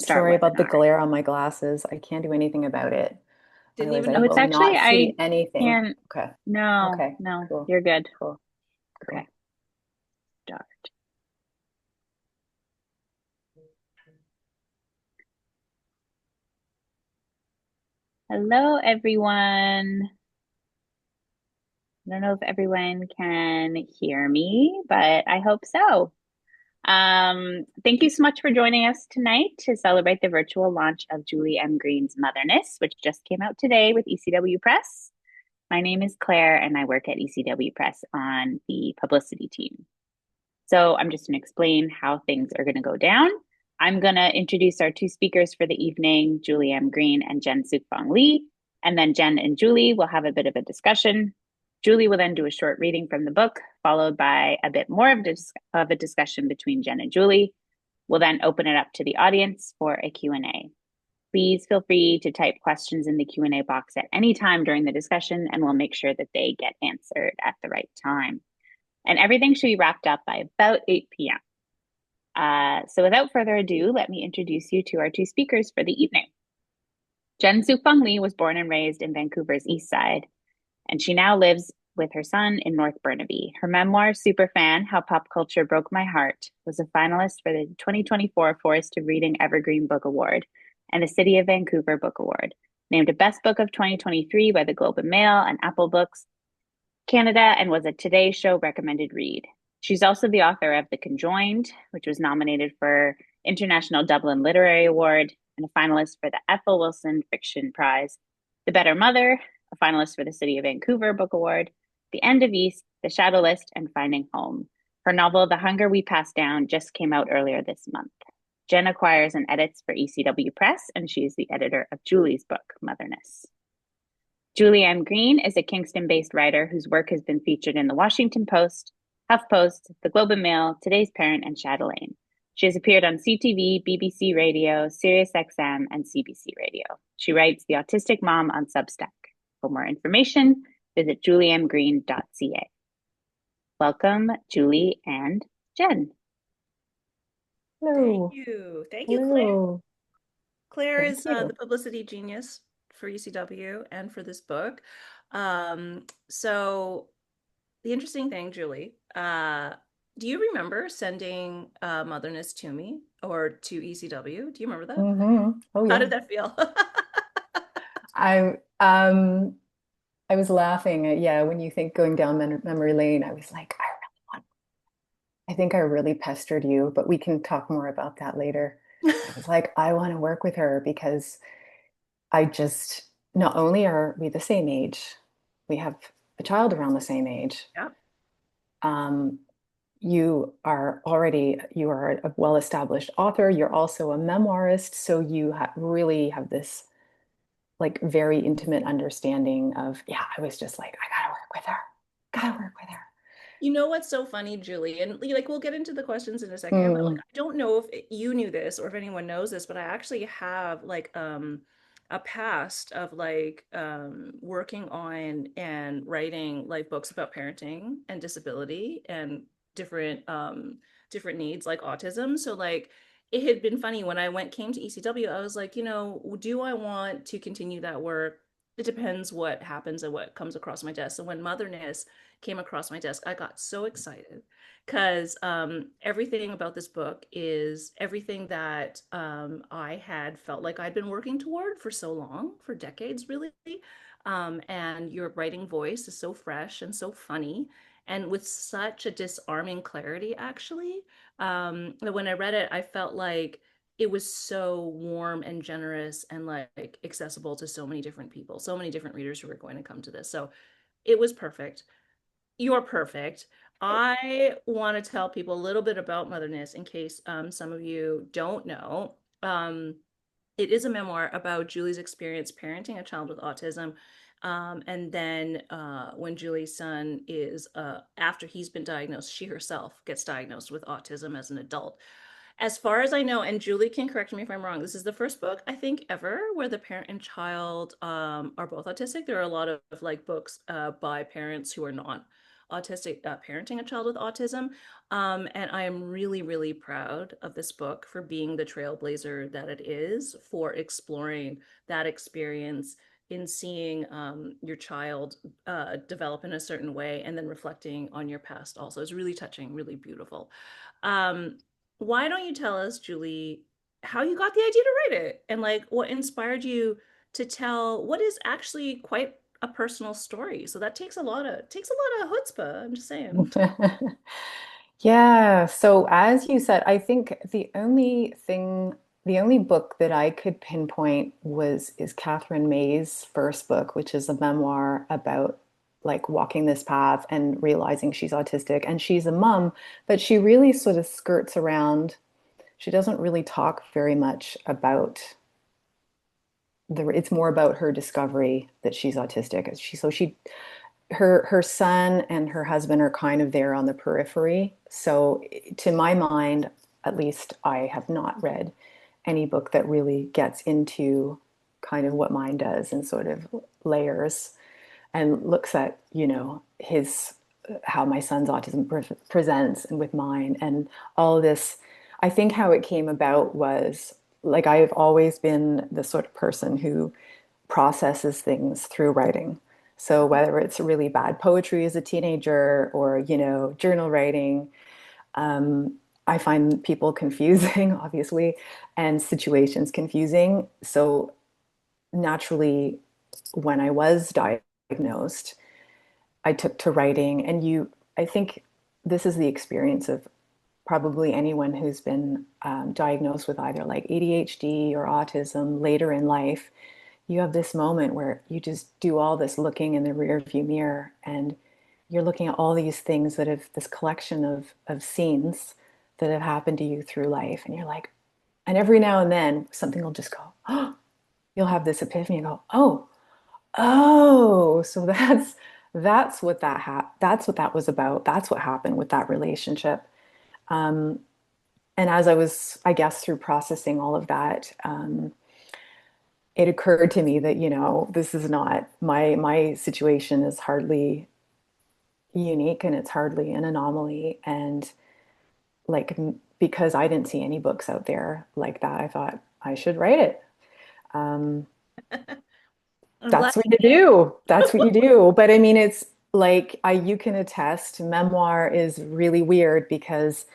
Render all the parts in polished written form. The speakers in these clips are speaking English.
start sorry about the webinar. glare on my glasses. I can't do anything about it. Didn't Otherwise, even I know will this. not I see anything. can't. Okay. No, Okay. no, Cool. you're good. Cool. Okay, Cool. start. Hello, everyone. I don't know if everyone can hear me, but I hope so. Thank you so much for joining us tonight to celebrate the virtual launch of Julie M. Green's Motherness, which just came out today with ECW Press. My name is Claire, and I work at ECW Press on the publicity team. So I'm just going to explain how things are going to go down. I'm going to introduce our two speakers for the evening, Julie M. Green and Jen Sookfong Lee. And then Jen and Julie will have a bit of a discussion. Julie will then do a short reading from the book, followed by a bit more of a discussion between Jen and Julie. We'll then open it up to the audience for a Q&A. Please feel free to type questions in the Q&A box at any time during the discussion, and we'll make sure that they get answered at the right time. And everything should be wrapped up by about 8 p.m. So without further ado, let me introduce you to our two speakers for the evening. Jen Sookfong Lee was born and raised in Vancouver's East Side, and she now lives with her son in North Burnaby. Her memoir, Superfan, How Pop Culture Broke My Heart, was a finalist for the 2024 Forest of Reading Evergreen Book Award and the City of Vancouver Book Award, named a Best Book of 2023 by the Globe and Mail and Apple Books Canada, and was a Today Show recommended read. She's also the author of The Conjoined, which was nominated for International Dublin Literary Award and a finalist for the Ethel Wilson Fiction Prize. The Better Mother, a finalist for the City of Vancouver Book Award. The End of East, The Shadow List, and Finding Home. Her novel, The Hunger We Pass Down, just came out earlier this month. Jen acquires and edits for ECW Press, and she is the editor of Julie's book, Motherness. Julie M. Green is a Kingston-based writer whose work has been featured in the Washington Post, HuffPost, the Globe and Mail, Today's Parent, and Chatelaine. She has appeared on CTV, BBC Radio, SiriusXM, and CBC Radio. She writes The Autistic Mom on Substack. For more information, visit juliemgreen.ca. Welcome, Julie and Jen. Thank Hello. you. Thank you, Claire. Hello. Claire Thank is the you. publicity genius for ECW and for this book. So the interesting thing, Julie, do you remember sending Motherness to me or to ECW? Do you remember that? Oh How yeah. did that feel? I I was laughing at, yeah, when you think going down memory lane, I was like, I think I really pestered you, but we can talk more about that later. I was like, I want to work with her because I just, not only are we the same age, we have a child around the same age. Yeah. Um, you are a well-established author. You're also a memoirist, so you ha really have this like very intimate understanding of, yeah, I was just like, I gotta work with her. Gotta work with her. You know what's so funny, Julie? And like we'll get into the questions in a second, but like Mm, I don't know if you knew this or if anyone knows this, but I actually have like a past of like working on and writing like books about parenting and disability and different different needs like autism. So like it had been funny when I went came to ECW, I was like, you know, do I want to continue that work? It depends what happens and what comes across my desk. So when Motherness came across my desk, I got so excited because everything about this book is everything that I had felt like I'd been working toward for so long, for decades, really. And your writing voice is so fresh and so funny, and with such a disarming clarity, actually. That when I read it, I felt like it was so warm and generous and like accessible to so many different people, so many different readers who were going to come to this. So it was perfect. You're perfect. I want to tell people a little bit about Motherness in case some of you don't know. It is a memoir about Julie's experience parenting a child with autism. And then when Julie's son is, after he's been diagnosed, she herself gets diagnosed with autism as an adult. As far as I know, and Julie can correct me if I'm wrong, this is the first book I think ever where the parent and child are both autistic. There are a lot of like books by parents who are not autistic, parenting a child with autism. And I am really, really proud of this book for being the trailblazer that it is for exploring that experience in seeing your child develop in a certain way and then reflecting on your past also. It's really touching, really beautiful. Um, why don't you tell us, Julie, how you got the idea to write it and like what inspired you to tell what is actually quite a personal story. So that takes a lot of chutzpah. I'm just saying. Yeah, so as you said, I think the only book that I could pinpoint is Catherine May's first book, which is a memoir about like walking this path and realizing she's autistic. And she's a mom, but she really sort of skirts around. She doesn't really talk very much about it's more about her discovery that she's autistic. She her son and her husband are kind of there on the periphery. So to my mind, at least I have not read any book that really gets into kind of what mine does and sort of layers and looks at, his how my son's autism presents and with mine and all this. I think how it came about was like I've always been the sort of person who processes things through writing. So whether it's really bad poetry as a teenager or, journal writing, I find people confusing, obviously, and situations confusing. So naturally, when I was diagnosed, I took to writing. I think this is the experience of probably anyone who's been diagnosed with either like ADHD or autism later in life. You have this moment where you just do all this looking in the rear view mirror and you're looking at all these things that have this collection of scenes that have happened to you through life. And you're like, and every now and then something will just go, oh, you'll have this epiphany and go, oh, so that's what that was about. That's what happened with that relationship. Um, and as I was, I guess, through processing all of that, it occurred to me that, this is not my situation is hardly unique and it's hardly an anomaly. And like, because I didn't see any books out there like that, I thought I should write it. Um, I'm glad that's what you you did. do. That's what you do. But I mean, it's like you can attest, memoir is really weird because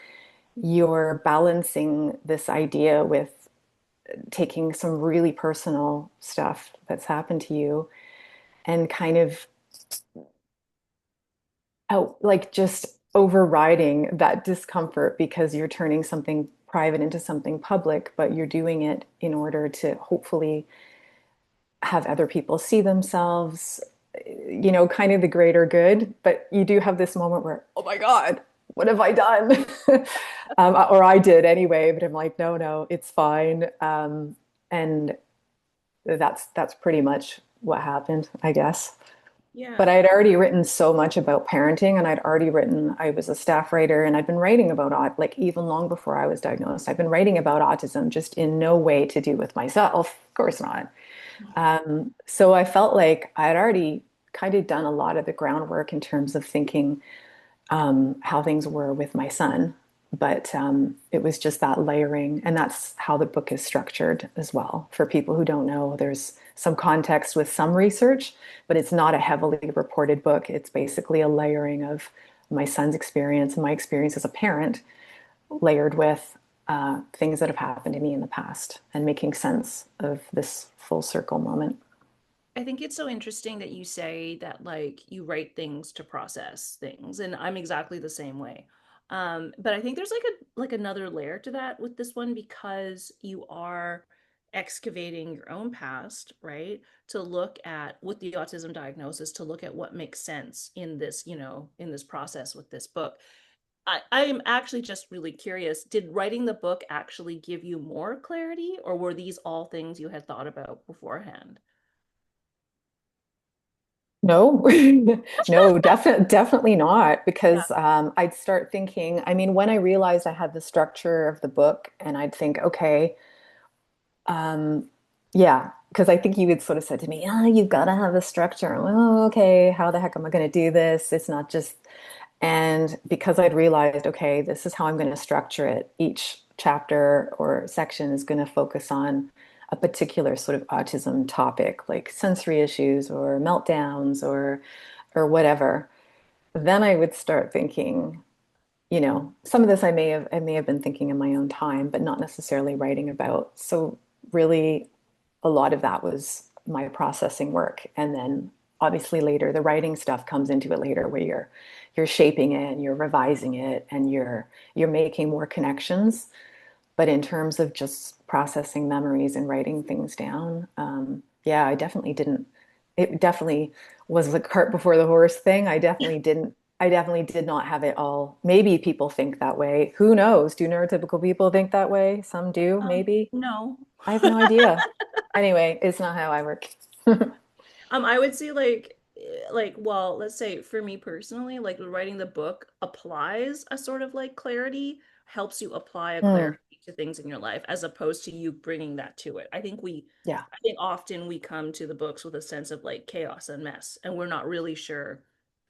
you're balancing this idea with taking some really personal stuff that's happened to you and kind of out like just overriding that discomfort because you're turning something private into something public, but you're doing it in order to hopefully have other people see themselves, kind of the greater good. But you do have this moment where, oh my God, what have I done? Or I did anyway, but I'm like, no, no, it's fine. And that's pretty much what happened, I guess. But Yeah. I had already written so much about parenting, and I was a staff writer, and I'd been writing about like even long before I was diagnosed. I've been writing about autism, just in no way to do with myself. Of course not. So I felt like I had already kind of done a lot of the groundwork in terms of thinking how things were with my son. But it was just that layering, and that's how the book is structured as well. For people who don't know, there's some context with some research, but it's not a heavily reported book. It's basically a layering of my son's experience and my experience as a parent, layered with things that have happened to me in the past, and making sense of this full circle moment. I think it's so interesting that you say that like you write things to process things, and I'm exactly the same way. But I think there's like another layer to that with this one because you are excavating your own past, right? To look at with the autism diagnosis, to look at what makes sense in this, in this process with this book. I am actually just really curious. Did writing the book actually give you more clarity, or were these all things you had thought about beforehand? No, no, definitely not. Yeah. Because I'd start thinking, I mean, when I realized I had the structure of the book, and I'd think, okay, um, yeah, because I think you had sort of said to me, you've got to have a structure. Well, okay, how the heck am I going to do this? It's not just. And because I'd realized, okay, this is how I'm going to structure it, each chapter or section is going to focus on a particular sort of autism topic, like sensory issues or meltdowns or whatever. Then I would start thinking, some of this I may have been thinking in my own time, but not necessarily writing about. So really a lot of that was my processing work. And then obviously later the writing stuff comes into it later where you're shaping it and you're revising it and you're making more connections. But in terms of just processing memories and writing things down, yeah, I definitely didn't. It definitely was the cart before the horse thing. I definitely didn't. I definitely did not have it all. Maybe people think that way. Who knows? Do neurotypical people think that way? Some do, maybe. No. I have no idea. Anyway, it's not how I work. I would say well, let's say for me personally, like writing the book applies a sort of like clarity, helps you apply a Mm, clarity to things in your life as opposed to you bringing that to it. yeah, I think often we come to the books with a sense of like chaos and mess, and we're not really sure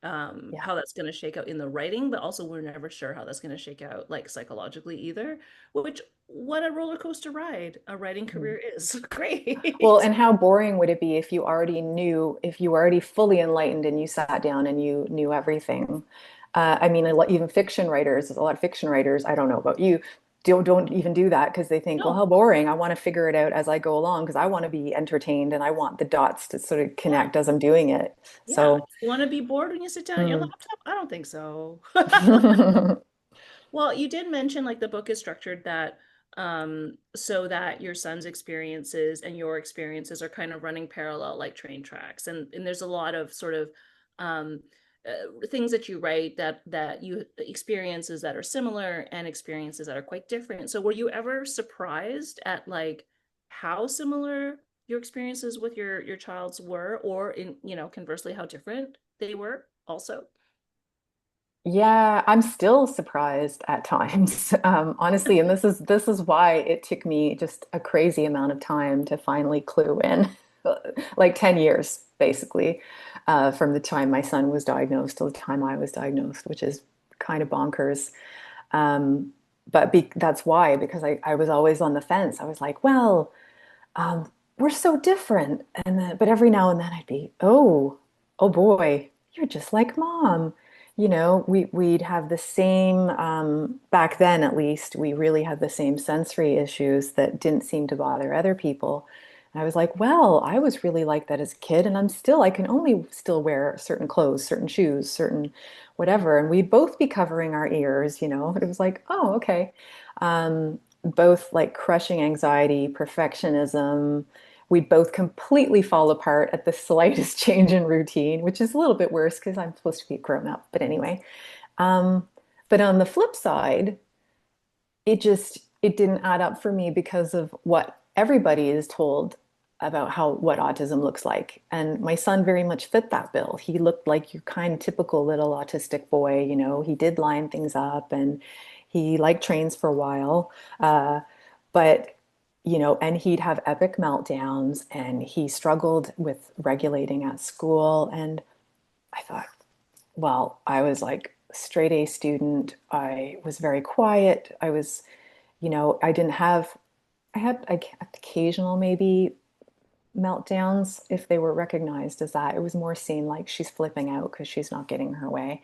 yeah. how that's going to shake out in the writing, but also we're never sure how that's going to shake out like psychologically either, which what a roller coaster ride a writing Mm. career is. Well, Great. and how boring would it be if you already knew, if you were already fully enlightened and you sat down and you knew everything? I mean, even fiction writers, a lot of fiction writers, I don't know about you, don't even do that because they think, well, how No. boring. I want to figure it out as I go along because I want to be entertained and I want the dots to sort of Yeah. connect as I'm doing it. Yeah. So, You want to be bored when you sit down at your mm. laptop? I don't think so. Well, you did mention like the book is structured that so that your son's experiences and your experiences are kind of running parallel like train tracks. And there's a lot of sort of um things that you write that you experiences that are similar and experiences that are quite different. So were you ever surprised at like how similar your experiences with your child's were, or in, conversely, how different they were also? Yeah, I'm still surprised at times, honestly, and this is why it took me just a crazy amount of time to finally clue in, like 10 years basically, from the time my son was diagnosed till the time I was diagnosed, which is kind of bonkers. Um, but that's why, because I was always on the fence. I was like, well, um, we're so different. And then, but every now and then I'd be, oh boy, you're just like mom. We'd have the same, back then at least, we really had the same sensory issues that didn't seem to bother other people. And I was like, well, I was really like that as a kid, and I can only still wear certain clothes, certain shoes, certain whatever. And we'd both be covering our ears. It was like, oh, okay. Both like crushing anxiety, perfectionism. We'd both completely fall apart at the slightest change in routine, which is a little bit worse because I'm supposed to be grown up. But anyway, um, but on the flip side, it didn't add up for me because of what everybody is told about how what autism looks like. And my son very much fit that bill. He looked like your kind of typical little autistic boy. He did line things up and he liked trains for a while. But and he'd have epic meltdowns and he struggled with regulating at school. And I thought, well, I was like straight A student. I was very quiet. I didn't have, I had occasional maybe meltdowns if they were recognized as that. It was more seen like she's flipping out because she's not getting her way.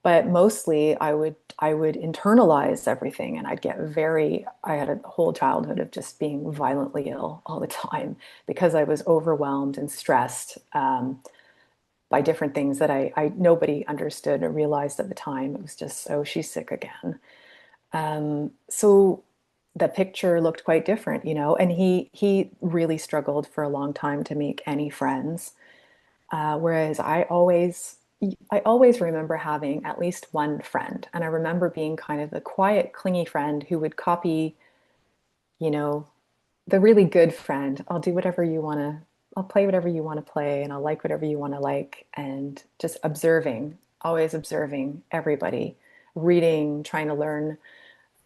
But mostly I would internalize everything and I had a whole childhood of just being violently ill all the time because I was overwhelmed and stressed by different things that I nobody understood or realized at the time. It was just, oh, she's sick again. So the picture looked quite different. And he really struggled for a long time to make any friends. Whereas I always remember having at least one friend, and I remember being kind of the quiet, clingy friend who would copy, you know, the really good friend. I'll do whatever you want to, I'll play whatever you want to play, and I'll like whatever you want to like, and just observing, always observing everybody, reading, trying to learn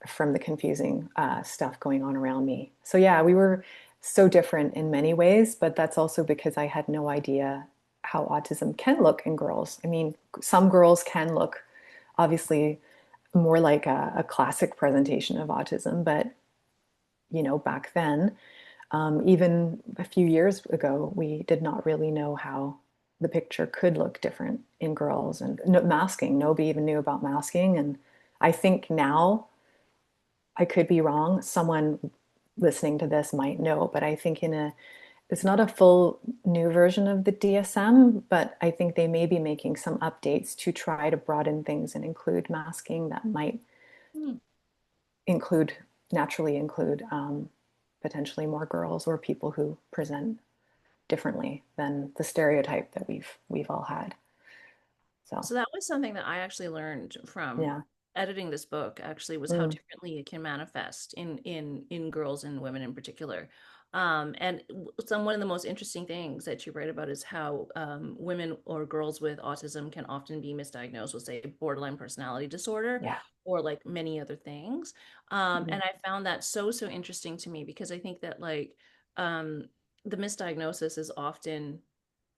from the confusing stuff going on around me. So yeah, we were so different in many ways, but that's also because I had no idea how autism can look in girls. I mean, some girls can look obviously more like a classic presentation of autism. But, back then, even a few years ago, we did not really know how the picture could look different in girls, and no, masking. Nobody even knew about masking. And I think now, I could be wrong. Someone listening to this might know, but I think it's not a full new version of the DSM, but I think they may be making some updates to try to broaden things and include masking that might Hmm. include, naturally include, potentially more girls or people who present differently than the stereotype that we've all had. So So that was something that I actually learned from yeah. editing this book, actually, was how Mm, differently it can manifest in girls and women in particular. And one of the most interesting things that you write about is how women or girls with autism can often be misdiagnosed with, say, borderline personality disorder yeah. or like many other things. Mm. And I found that so interesting to me because I think that like um, the misdiagnosis is often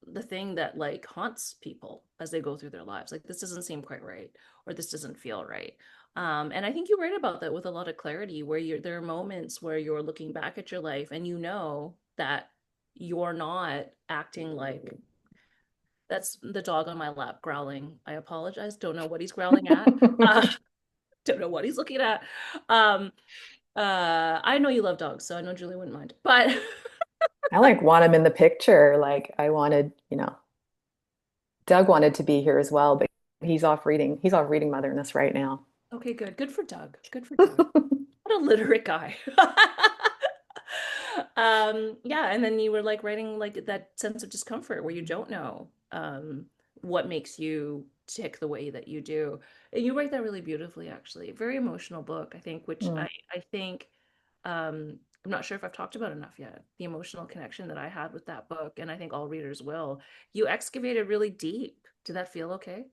the thing that like haunts people as they go through their lives. Like this doesn't seem quite right, or this doesn't feel right. And I think you write about that with a lot of clarity, where there are moments where you're looking back at your life and you know that you're not acting like that's the dog on my lap growling. I apologize. Don't know what he's growling at. Don't know what he's looking at. Um, I know you love dogs, so I know Julie wouldn't mind. But I like want him in the picture. Like I wanted, Doug wanted to be here as well, but he's off reading Motherness right now. okay, good. Good for Doug. Good for Doug. What a literate guy. Yeah, and then you were like writing like that sense of discomfort where you don't know what makes you tick the way that you do. And you write that really beautifully, actually. Very emotional book, I think, which Mm. I think I'm not sure if I've talked about enough yet. The emotional connection that I had with that book, and I think all readers will. You excavated really deep. Did that feel okay?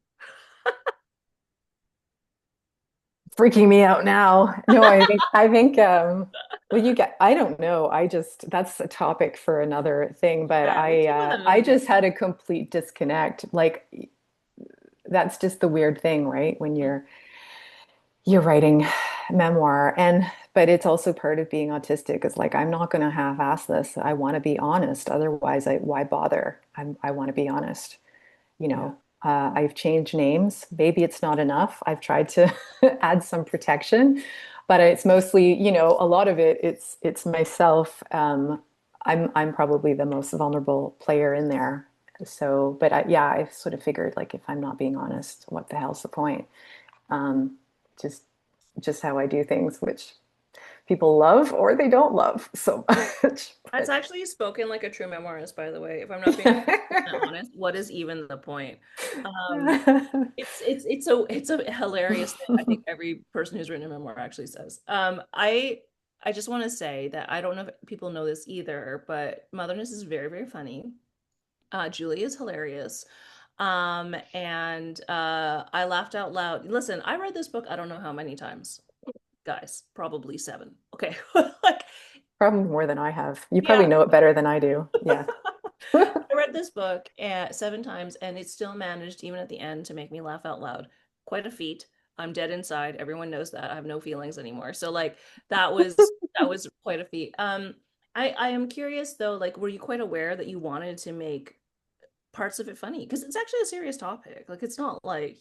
Freaking me out now. No, I think well you get I don't know. I just that's a topic for another thing, but Yeah, we'll talk about that I another day. just had a complete disconnect. Like that's just the weird thing, right? When you're writing memoir, and but it's also part of being autistic is like I'm not going to half-ass this. I want to be honest. Otherwise, why bother? I want to be honest. Yeah. I've changed names. Maybe it's not enough. I've tried to add some protection, but it's mostly, a lot of it, it's myself. I'm probably the most vulnerable player in there. So, but yeah, I've sort of figured like if I'm not being honest, what the hell's the point? Um, just just how I do things, which people love or they don't love so much. That's But actually spoken like a true memoirist, by the way. If I'm not being 100% honest, what is even the point? Um, it's a hilarious thing. I think every person who's written a memoir actually says. I just want to say that I don't know if people know this either, but Motherness is very funny. Julie is hilarious. And I laughed out loud. Listen, I read this book I don't know how many times, guys, probably seven. Okay. Like, Probably more than I have. You probably yeah. know it better than I do. Yeah. I read this book seven times and it still managed, even at the end, to make me laugh out loud. Quite a feat. I'm dead inside. Everyone knows that. I have no feelings anymore. So like that was quite a feat. I am curious though, like were you quite aware that you wanted to make parts of it funny? Because it's actually a serious topic. Like it's not like,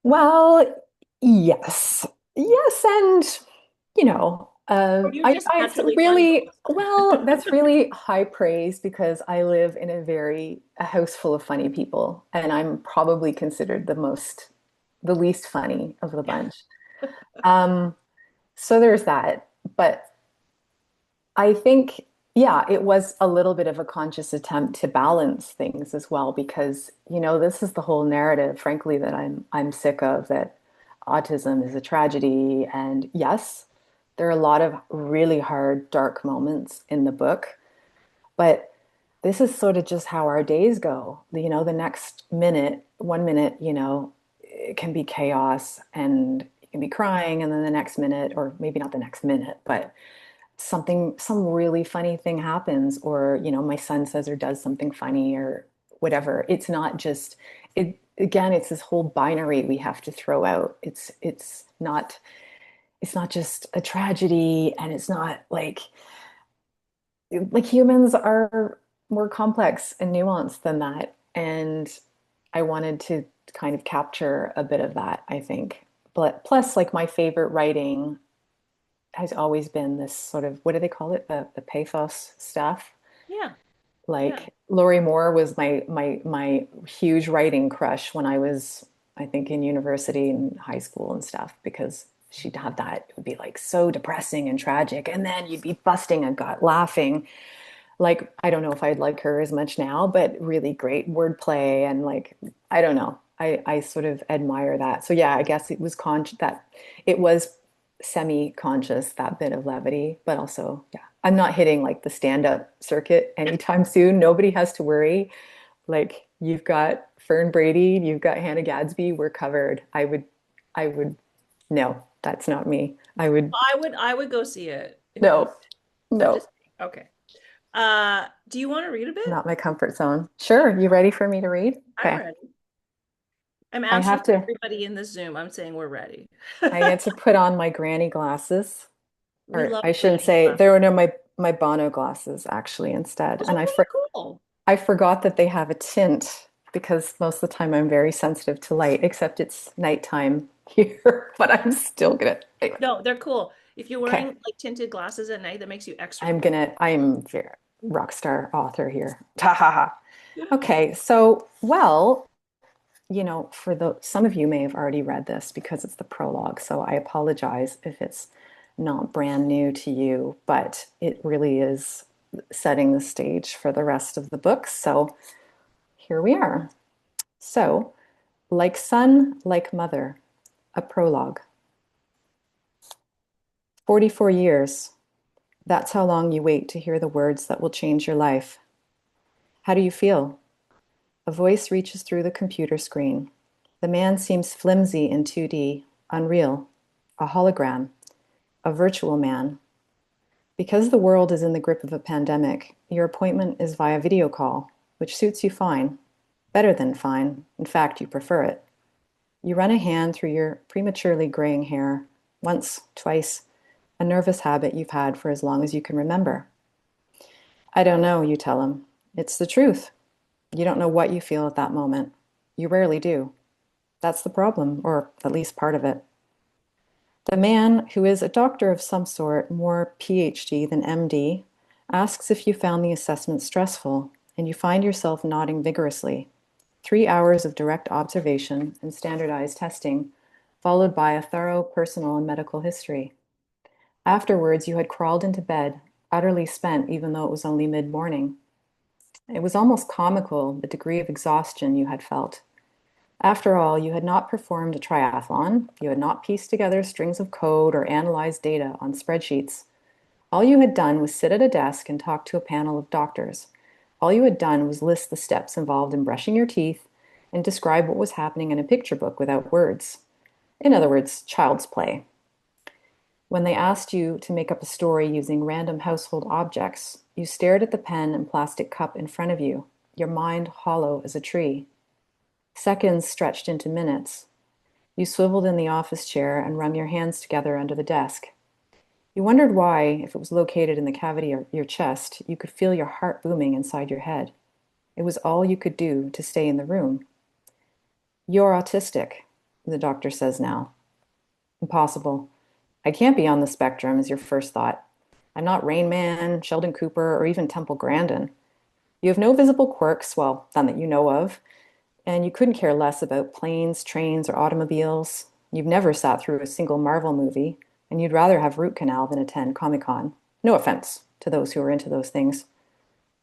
Well, yes. Yes, and or you're just it's naturally funny. really, well, that's really high praise because I live in a house full of funny people, and I'm probably considered the least funny of the bunch. Um, so there's that. But I think, yeah, it was a little bit of a conscious attempt to balance things as well, because, this is the whole narrative, frankly, that I'm sick of, that autism is a tragedy. And yes, there are a lot of really hard, dark moments in the book, but this is sort of just how our days go. The next minute, 1 minute, it can be chaos and you can be crying, and then the next minute, or maybe not the next minute, but some really funny thing happens, or my son says or does something funny or whatever. It's not just it again, it's this whole binary we have to throw out. It's not just a tragedy, and it's not like humans are more complex and nuanced than that. And I wanted to kind of capture a bit of that, I think. But plus, like my favorite writing has always been this sort of, what do they call it? The pathos stuff. Yeah. Yeah. Like Laurie Moore was my huge writing crush when I was, I think, in university and high school and stuff, because she'd have that. It would be like so depressing and tragic, and then you'd be busting a gut laughing. Like I don't know if I'd like her as much now, but really great wordplay and like I don't know. I sort of admire that. So yeah, I guess it was that it was semi-conscious, that bit of levity, but also yeah. I'm not hitting like the stand-up circuit anytime soon. Nobody has to worry. Like you've got Fern Brady, you've got Hannah Gadsby, we're covered. I would no, that's not me. I would I would go see it if you. no, I'm no. just okay. Do you want to read a bit? Not my comfort zone. Sure. You ready for me to read? I'm Okay. ready. I'm I answering have to, everybody in this Zoom. I'm saying we're ready. I get to put on my granny glasses, We or love I shouldn't granny say, class. there were no, my Bono glasses actually instead. Those are And really cool. I forgot that they have a tint because most of the time I'm very sensitive to light, except it's nighttime here, but I'm still gonna, anyway. No, they're cool. If you're wearing Okay. like tinted glasses at night, that makes you extra cool. I'm very rock star author here. Ha ha ha. Okay. So, well, for the some of you may have already read this because it's the prologue, so I apologize if it's not brand new to you, but it really is setting the stage for the rest of the book. So here we are. So, like son, like mother, a prologue. 44 years. That's how long you wait to hear the words that will change your life. How do you feel? A voice reaches through the computer screen. The man seems flimsy in 2D, unreal, a hologram, a virtual man. Because the world is in the grip of a pandemic, your appointment is via video call, which suits you fine. Better than fine. In fact, you prefer it. You run a hand through your prematurely graying hair, once, twice, a nervous habit you've had for as long as you can remember. I don't know, you tell him. It's the truth. You don't know what you feel at that moment. You rarely do. That's the problem, or at least part of it. The man, who is a doctor of some sort, more PhD than MD, asks if you found the assessment stressful, and you find yourself nodding vigorously. 3 hours of direct observation and standardized testing, followed by a thorough personal and medical history. Afterwards, you had crawled into bed, utterly spent even though it was only mid-morning. It was almost comical, the degree of exhaustion you had felt. After all, you had not performed a triathlon, you had not pieced together strings of code or analyzed data on spreadsheets. All you had done was sit at a desk and talk to a panel of doctors. All you had done was list the steps involved in brushing your teeth and describe what was happening in a picture book without words. In other words, child's play. When they asked you to make up a story using random household objects, you stared at the pen and plastic cup in front of you, your mind hollow as a tree. Seconds stretched into minutes. You swiveled in the office chair and wrung your hands together under the desk. You wondered why, if it was located in the cavity of your chest, you could feel your heart booming inside your head. It was all you could do to stay in the room. You're autistic, the doctor says now. Impossible. I can't be on the spectrum, is your first thought. I'm not Rain Man, Sheldon Cooper, or even Temple Grandin. You have no visible quirks, well, none that you know of, and you couldn't care less about planes, trains, or automobiles. You've never sat through a single Marvel movie, and you'd rather have root canal than attend Comic-Con. No offense to those who are into those things.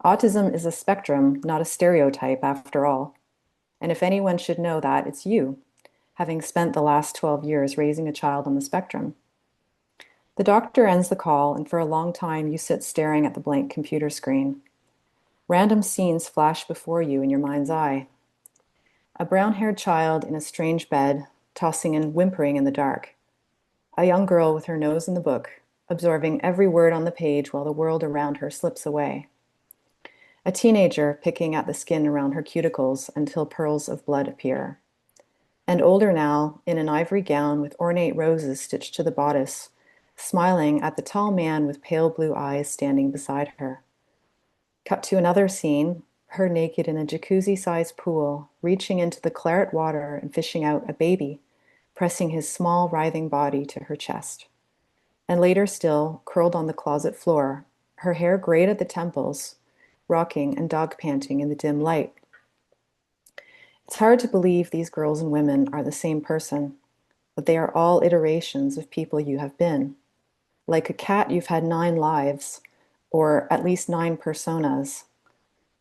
Autism is a spectrum, not a stereotype, after all. And if anyone should know that, it's you, having spent the last 12 years raising a child on the spectrum. The doctor ends the call, and for a long time you sit staring at the blank computer screen. Random scenes flash before you in your mind's eye. A brown-haired child in a strange bed, tossing and whimpering in the dark. A young girl with her nose in the book, absorbing every word on the page while the world around her slips away. a teenager picking at the skin around her cuticles until pearls of blood appear, and older now, in an ivory gown with ornate roses stitched to the bodice, smiling at the tall man with pale blue eyes standing beside her. Cut to another scene, her naked in a jacuzzi-sized pool, reaching into the claret water and fishing out a baby, pressing his small, writhing body to her chest. And later still, curled on the closet floor, her hair grayed at the temples, rocking and dog panting in the dim light. It's hard to believe these girls and women are the same person, but they are all iterations of people you have been. Like a cat, you've had 9 lives, or at least 9 personas.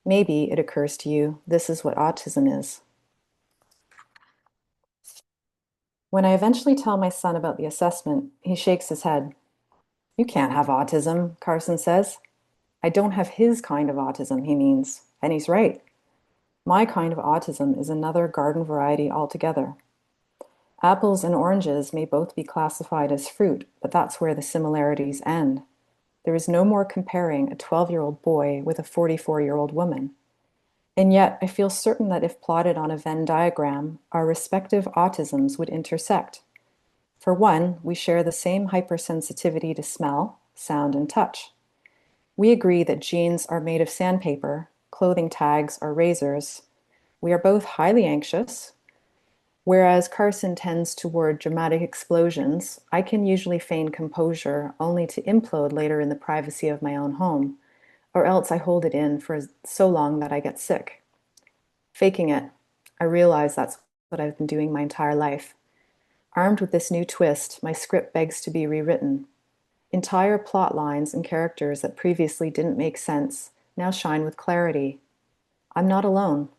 Maybe, it occurs to you, this is what autism is. When I eventually tell my son about the assessment, he shakes his head. You can't have autism, Carson says. I don't have his kind of autism, he means, and he's right. My kind of autism is another garden variety altogether. Apples and oranges may both be classified as fruit, but that's where the similarities end. There is no more comparing a 12-year-old boy with a 44-year-old woman. And yet, I feel certain that if plotted on a Venn diagram, our respective autisms would intersect. For one, we share the same hypersensitivity to smell, sound, and touch. We agree that genes are made of sandpaper, clothing tags are razors. We are both highly anxious. Whereas Carson tends toward dramatic explosions, I can usually feign composure only to implode later in the privacy of my own home, or else I hold it in for so long that I get sick. Faking it, I realize that's what I've been doing my entire life. Armed with this new twist, my script begs to be rewritten. Entire plot lines and characters that previously didn't make sense now shine with clarity. I'm not alone.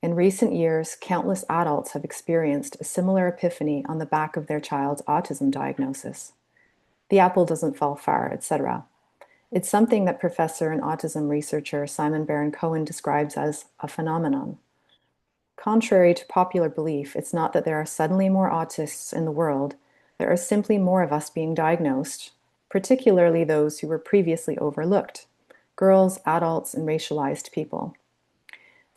In recent years, countless adults have experienced a similar epiphany on the back of their child's autism diagnosis. The apple doesn't fall far, etc. It's something that professor and autism researcher Simon Baron-Cohen describes as a phenomenon. Contrary to popular belief, it's not that there are suddenly more autists in the world. There are simply more of us being diagnosed, particularly those who were previously overlooked: girls, adults, and racialized people.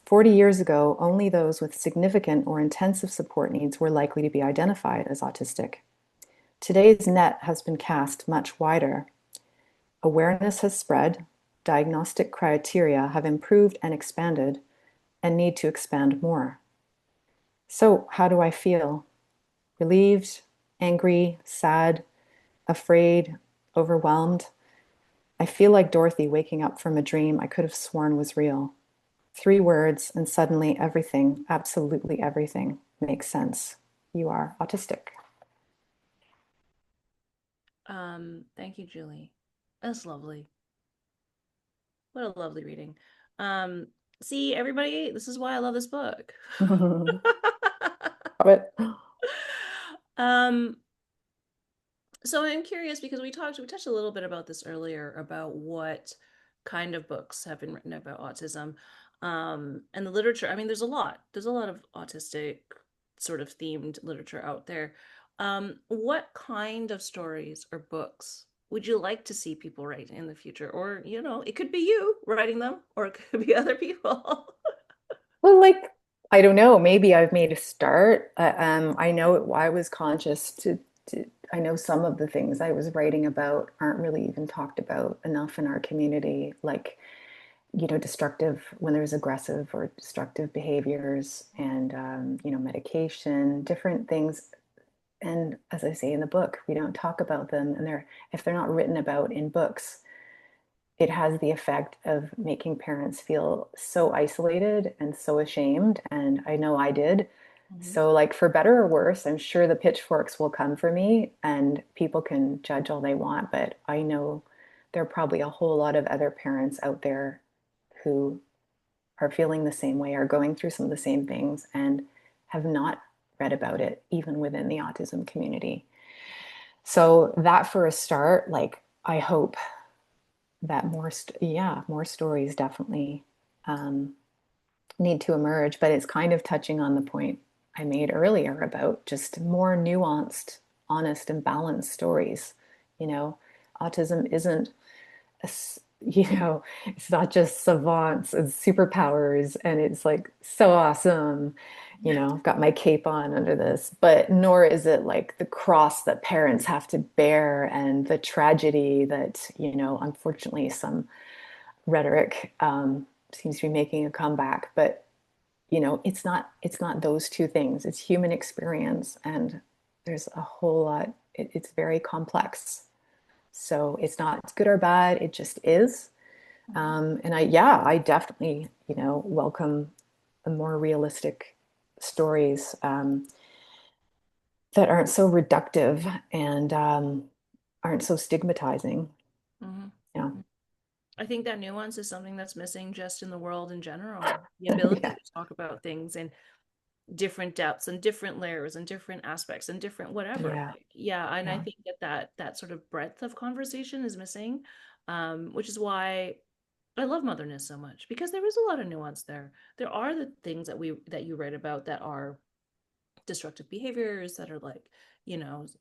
40 years ago, only those with significant or intensive support needs were likely to be identified as autistic. Today's net has been cast much wider. Awareness has spread, diagnostic criteria have improved and expanded, and need to expand more. So, how do I feel? Relieved, angry, sad, afraid, overwhelmed? I feel like Dorothy waking up from a dream I could have sworn was real. 3 words, and suddenly everything, absolutely everything, makes sense. You are autistic. Thank you, Julie. That's lovely. What a lovely reading. Um, See, everybody, this is why I love this book. Love it. Um, so I'm curious because we touched a little bit about this earlier about what kind of books have been written about autism. And the literature, I mean, there's a lot of autistic sort of themed literature out there. What kind of stories or books would you like to see people write in the future? Or, it could be you writing them, or it could be other people. Well, like, I don't know, maybe I've made a start. I know I was conscious I know some of the things I was writing about aren't really even talked about enough in our community, like, destructive, when there's aggressive or destructive behaviors and, medication, different things. And as I say in the book, we don't talk about them. And if they're not written about in books, it has the effect of making parents feel so isolated and so ashamed. And I know I did. Mhm. So, like, for better or worse, I'm sure the pitchforks will come for me and people can judge all they want. But I know there are probably a whole lot of other parents out there who are feeling the same way, are going through some of the same things, and have not read about it, even within the autism community. So, that for a start, like, I hope that more stories definitely um, need to emerge. But it's kind of touching on the point I made earlier about just more nuanced, honest, and balanced stories. You know, autism isn't a, it's not just savants and superpowers and it's like so awesome. I've got my cape on under this, but nor is it like the cross that parents have to bear and the tragedy that, unfortunately some rhetoric seems to be making a comeback. But, it's not those two things. It's human experience and there's a whole lot. It's very complex. So it's not good or bad, it just is. Mhm. And I definitely, welcome the more realistic stories that aren't so reductive and aren't so stigmatizing. Mhm. Yeah. I think that nuance is something that's missing just in the world in general. The ability Yeah. to talk about things in different depths and different layers and different aspects and different whatever. Yeah. Like, yeah, and I Yeah. think that sort of breadth of conversation is missing, which is why I love Motherness so much because there is a lot of nuance there. There are the things that you write about that are destructive behaviors that are like,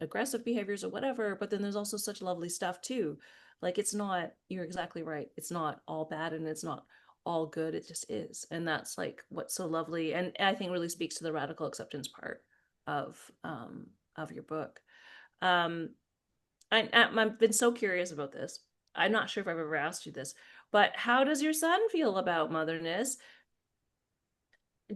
aggressive behaviors or whatever, but then there's also such lovely stuff too. Like it's not, you're exactly right, it's not all bad and it's not all good, it just is. And that's like what's so lovely and I think really speaks to the radical acceptance part of of your book. um I've been so curious about this. I'm not sure if I've ever asked you this, but how does your son feel about Motherness?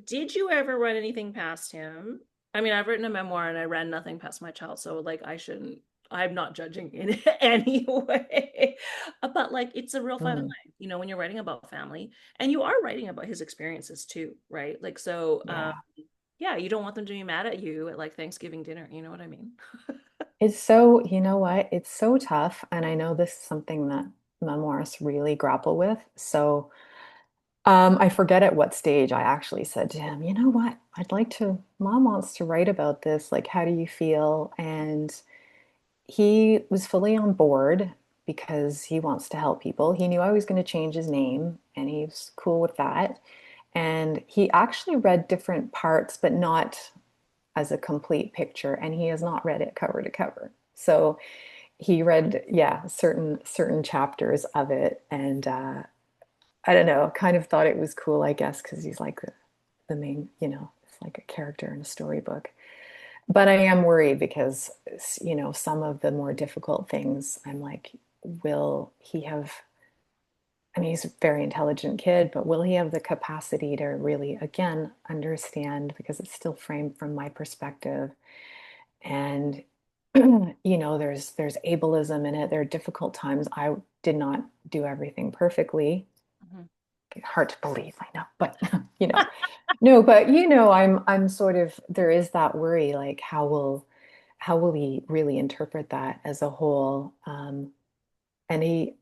Did you ever run anything past him? I mean, I've written a memoir and I ran nothing past my child, so like I shouldn't, I'm not judging in any way. But like it's a real fine Mm, line, when you're writing about family and you are writing about his experiences too, right? Like so yeah. yeah, you don't want them to be mad at you at like Thanksgiving dinner, you know what I mean? It's so, you know what? It's so tough. And I know this is something that memoirists really grapple with. So I forget at what stage I actually said to him, you know what? Mom wants to write about this. Like, how do you feel? And he was fully on board because he wants to help people. He knew I was going to change his name and he was cool with that. And he actually read different parts, but not as a complete picture. And he has not read it cover to cover. So he read, yeah, certain chapters of it. And I don't know, kind of thought it was cool, I guess, because he's like the main, it's like a character in a storybook. But I am worried because, some of the more difficult things, I'm like, will he have, I mean, he's a very intelligent kid, but will he have the capacity to really, again, understand because it's still framed from my perspective? And, there's ableism in it. There are difficult times. I did not do everything perfectly. Mhm. Hard to believe, I know, but you know, no, but I'm sort of there is that worry, like how will he really interpret that as a whole? And he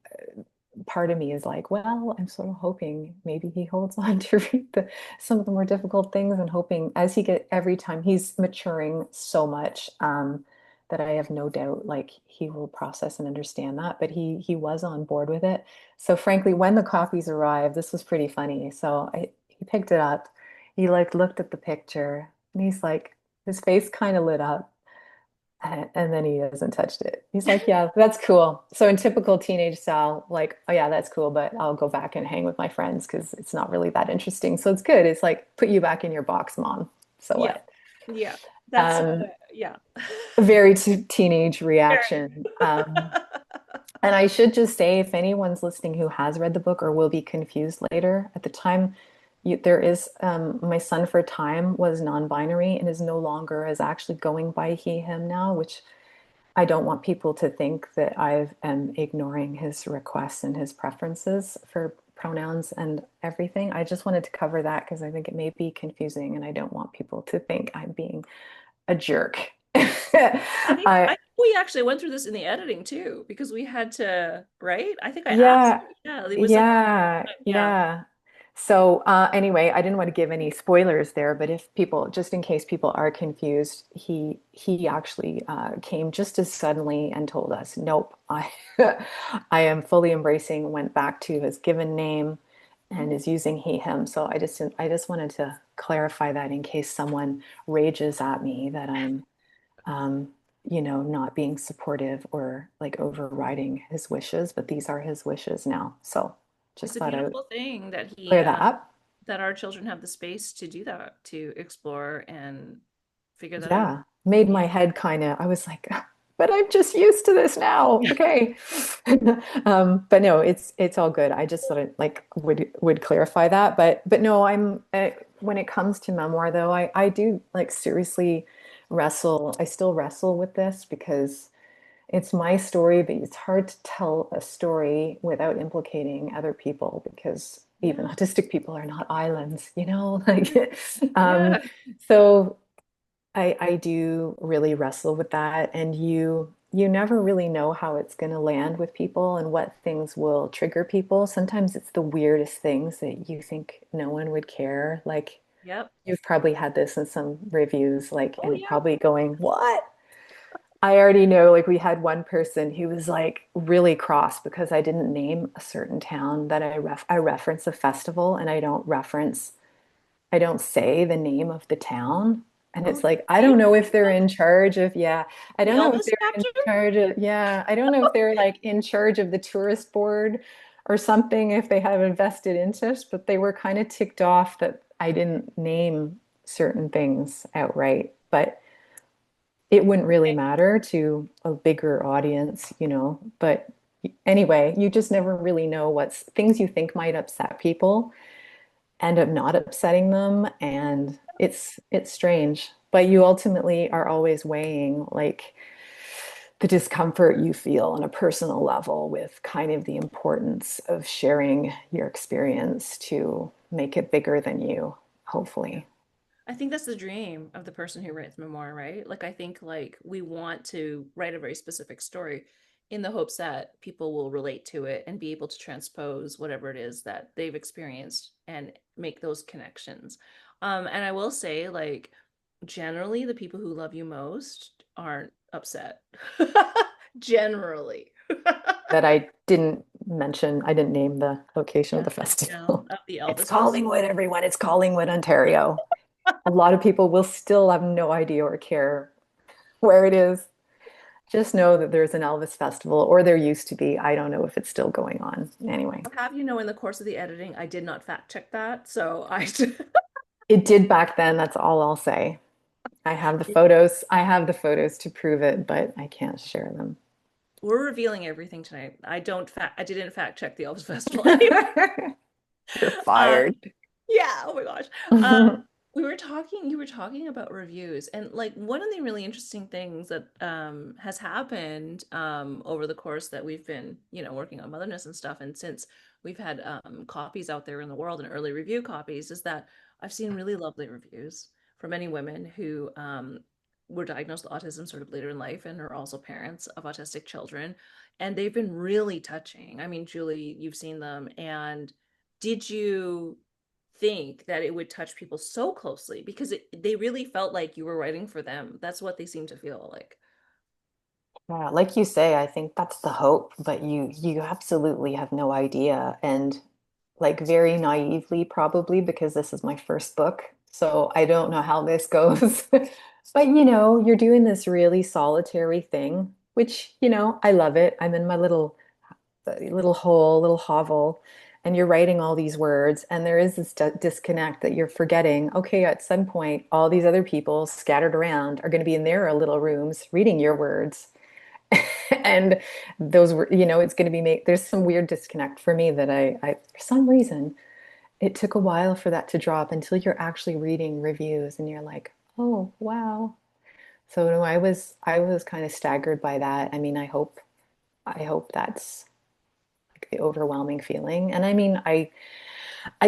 part of me is like, well, I'm sort of hoping maybe he holds on to read some of the more difficult things and hoping as every time he's maturing so much, that I have no doubt like he will process and understand that. But he was on board with it. So frankly, when the copies arrived, this was pretty funny. He picked it up, he like looked at the picture and he's like, his face kind of lit up. And then he hasn't touched it. He's like, yeah, that's cool. So in typical teenage style, like, oh yeah, that's cool, but I'll go back and hang with my friends because it's not really that interesting. So it's good. It's like put you back in your box, mom. So Yeah. what? Yeah. That's Um, yeah. a very teenage Very. reaction. And I should just say, if anyone's listening who has read the book or will be confused later, at the time, there is my son for time was non-binary and is no longer is actually going by he, him now, which I don't want people to think that I am ignoring his requests and his preferences for pronouns and everything. I just wanted to cover that because I think it may be confusing and I don't want people to think I'm being a jerk. I I, think we actually went through this in the editing too, because we had to, right? I think I asked yeah, you. Yeah, it was like, yeah, yeah. yeah. So anyway, I didn't want to give any spoilers there, but if people, just in case people are confused, he actually came just as suddenly and told us, "Nope, I I am fully embracing." Went back to his given name Mhm. and is using he him. So I just wanted to clarify that in case someone rages at me that I'm um, not being supportive or like overriding his wishes, but these are his wishes now. So It's just a thought I would beautiful thing that he clear that up. that our children have the space to do that, to explore and figure that out. Yeah, made Yeah. my head kind of, I was like, but I'm just used to this now. Okay. But no, it's all good. I just sort of like would clarify that. But no, when it comes to memoir though, I do like seriously wrestle. I still wrestle with this because it's my story, but it's hard to tell a story without implicating other people because even Yeah. autistic people are not islands, like Yeah. so I do really wrestle with that, and you never really know how it's going to land with people and what things will trigger people. Sometimes it's the weirdest things that you think no one would care. Like Yep. you've probably had this in some reviews, like, Oh and yeah. probably going, "What?" I already know, like we had one person who was like really cross because I didn't name a certain town that I reference a festival and I don't say the name of the town. And Oh, it's like, I see? don't know if they're in charge of, yeah, I The don't know if Elvis they're in chapter? charge of, yeah, I don't know if they're like in charge of the tourist board or something, if they have a vested interest, but they were kind of ticked off that I didn't name certain things outright. But it wouldn't really matter to a bigger audience. But anyway, you just never really know what's things you think might upset people end up not upsetting them, and it's strange. But you ultimately are always weighing like the discomfort you feel on a personal level with kind of the importance of sharing your experience to make it bigger than you, Yeah. hopefully. I think that's the dream of the person who writes memoir, right? Like I think like we want to write a very specific story in the hopes that people will relate to it and be able to transpose whatever it is that they've experienced and make those connections. And I will say, like, generally the people who love you most aren't upset. Generally. That I didn't name the location of Yeah, the the town festival. of the It's Elvis Festival. Collingwood, everyone. It's Collingwood, Ontario. A lot of people will still have no idea or care where it is. Just know that there's an Elvis festival, or there used to be. I don't know if it's still going on. Anyway, I'll have you know, in the course of the editing, I did not fact check that. So I it did back then. That's all I'll say. I have the photos. I have the photos to prove it, but I can't share them. we're revealing everything tonight. I didn't fact check the Elvis Festival anyway. You're Um, fired. yeah, oh my gosh. You were talking about reviews, and like one of the really interesting things that has happened over the course that we've been, working on Motherness and stuff, and since we've had copies out there in the world and early review copies, is that I've seen really lovely reviews from many women who were diagnosed with autism sort of later in life and are also parents of autistic children. And they've been really touching. I mean, Julie, you've seen them. And did you think that it would touch people so closely? Because they really felt like you were writing for them. That's what they seem to feel like. Yeah, like you say, I think that's the hope, but you absolutely have no idea. And like very naively, probably because this is my first book. So I don't know how this goes. But you're doing this really solitary thing, which, I love it. I'm in my little hole, little hovel, and you're writing all these words, and there is this disconnect that you're forgetting. Okay, at some point, all these other people scattered around are going to be in their little rooms reading your words. And those were, it's going to be there's some weird disconnect for me that for some reason, it took a while for that to drop until you're actually reading reviews and you're like, oh, wow. So no, I was kind of staggered by that. I mean, I hope that's like the overwhelming feeling. And I mean, I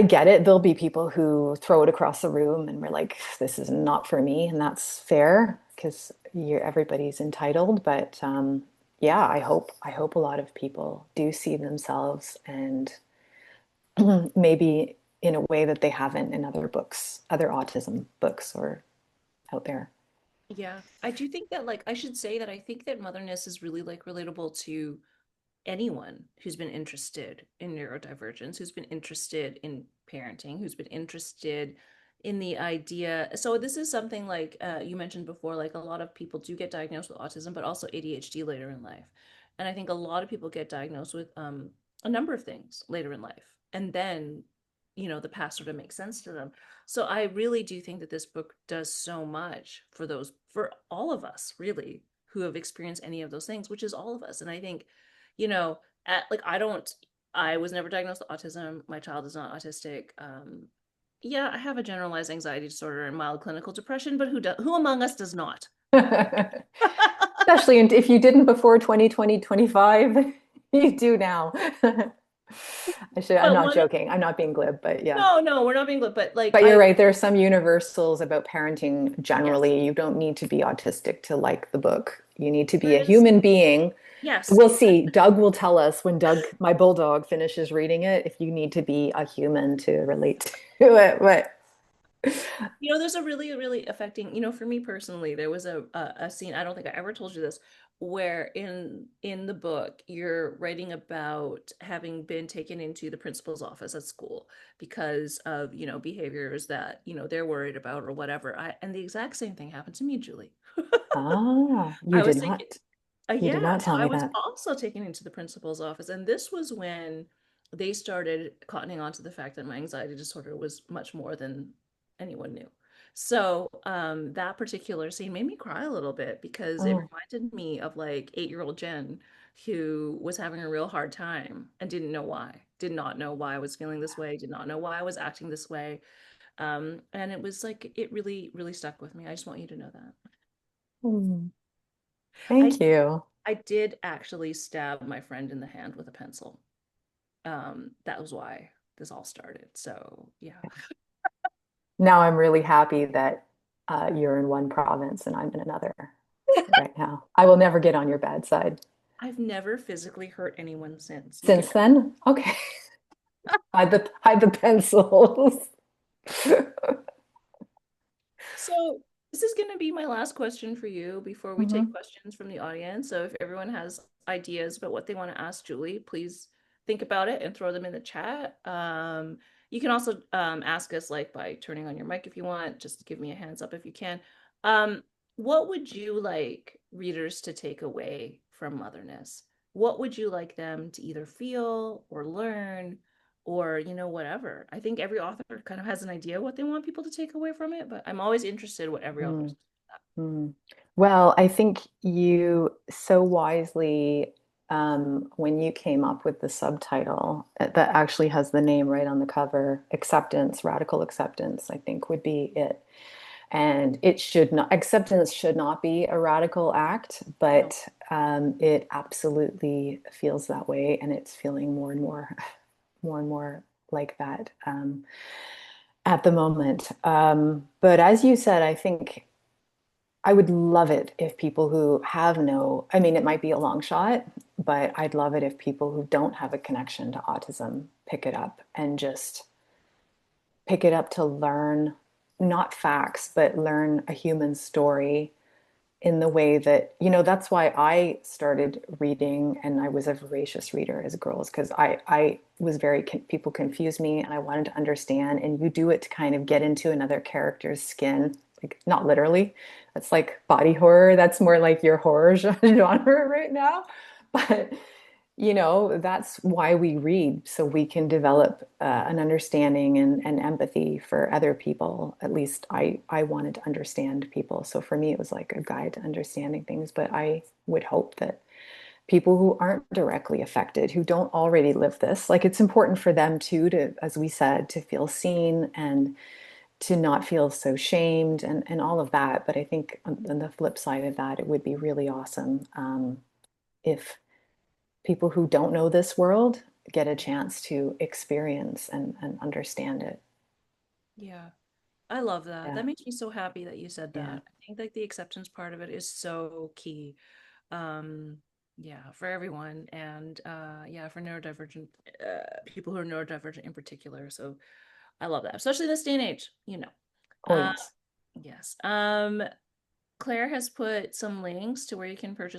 get it. There'll be people who throw it across the room and we're like, this is not for me, and that's fair because everybody's entitled. But yeah, I hope a lot of people do see themselves and maybe in a way that they haven't in other books, other autism books or out there. Yeah, I do think that, like, I should say that I think that Motherness is really like relatable to anyone who's been interested in neurodivergence, who's been interested in parenting, who's been interested in the idea. So this is something like you mentioned before, like a lot of people do get diagnosed with autism, but also ADHD later in life. And I think a lot of people get diagnosed with a number of things later in life. And then, the past sort of makes sense to them. So I really do think that this book does so much for for all of us, really, who have experienced any of those things, which is all of us. And I think, you know, like I was never diagnosed with autism. My child is not autistic. Yeah, I have a generalized anxiety disorder and mild clinical depression, but who among us does not? Especially if you didn't before 2020, 25, you do now. I'm But not one of joking. I'm not being glib, but yeah. no, no, we're not being glib, but like But you're I right. There are some universals about parenting yes, generally. You don't need to be autistic to like the book. You need to there be a is human being. yes, We'll see. exactly. Doug will tell us when Doug, my bulldog, finishes reading it if you need to be a human to relate to it. But There's a really, really affecting, for me personally, there was a scene, I don't think I ever told you this, where in the book you're writing about having been taken into the principal's office at school because of, behaviors that, they're worried about or whatever. And the exact same thing happened to me, Julie. you I did was thinking, not. You did yeah, not so tell I me was that. also taken into the principal's office, and this was when they started cottoning on to the fact that my anxiety disorder was much more than anyone knew. So that particular scene made me cry a little bit because it Oh, reminded me of like 8-year-old Jen who was having a real hard time and didn't know why, did not know why I was feeling this way, did not know why I was acting this way. And it was like, it really, really stuck with me. I just want you to know that. hmm. I Thank you. I did actually stab my friend in the hand with a pencil. That was why this all started. So yeah, Now I'm really happy that you're in one province and I'm in another right now. I will never get on your bad side. I've never physically hurt anyone since. You can Since then, okay. Hide the pencils. So this is going to be my last question for you before we take Mhm. questions from the audience. So if everyone has ideas about what they want to ask Julie, please think about it and throw them in the chat. You can also ask us like by turning on your mic if you want. Just give me a hands up if you can. Um, what would you like readers to take away from Motherness? What would you like them to either feel or learn? Or whatever. I think every author kind of has an idea what they want people to take away from it, but I'm always interested what every author. Mm, mm. Well, I think you so wisely, when you came up with the subtitle that actually has the name right on the cover, acceptance, radical acceptance, I think would be it. And it should not, acceptance should not be a radical act, No. but it absolutely feels that way. And it's feeling more and more, more and more like that at the moment. But as you said, I think I would love it if people who have no, I mean, it might be a long shot, but I'd love it if people who don't have a connection to autism pick it up and just pick it up to learn not facts, but learn a human story in the way that, that's why I started reading and I was a voracious reader as girls because I was very, people confuse me and I wanted to understand. And you do it to kind of get into another character's skin, like not literally. That's like body horror. That's more like your horror genre right now. But that's why we read, so we can develop an understanding and empathy for other people. At least I wanted to understand people. So for me, it was like a guide to understanding things. But I would hope that people who aren't directly affected, who don't already live this, like it's important for them too, to, as we said, to feel seen and to not feel so shamed and all of that. But I think on the flip side of that, it would be really awesome if people who don't know this world get a chance to experience and understand it. Yeah. I love that. Yeah, That makes me so happy that you said yeah, that. I think like the acceptance part of it is so key. Um, yeah, for everyone and yeah, for neurodivergent people who are neurodivergent in particular. So I love that, especially this day and age. oh Uh, yes. yes. Claire has put some links to where you can purchase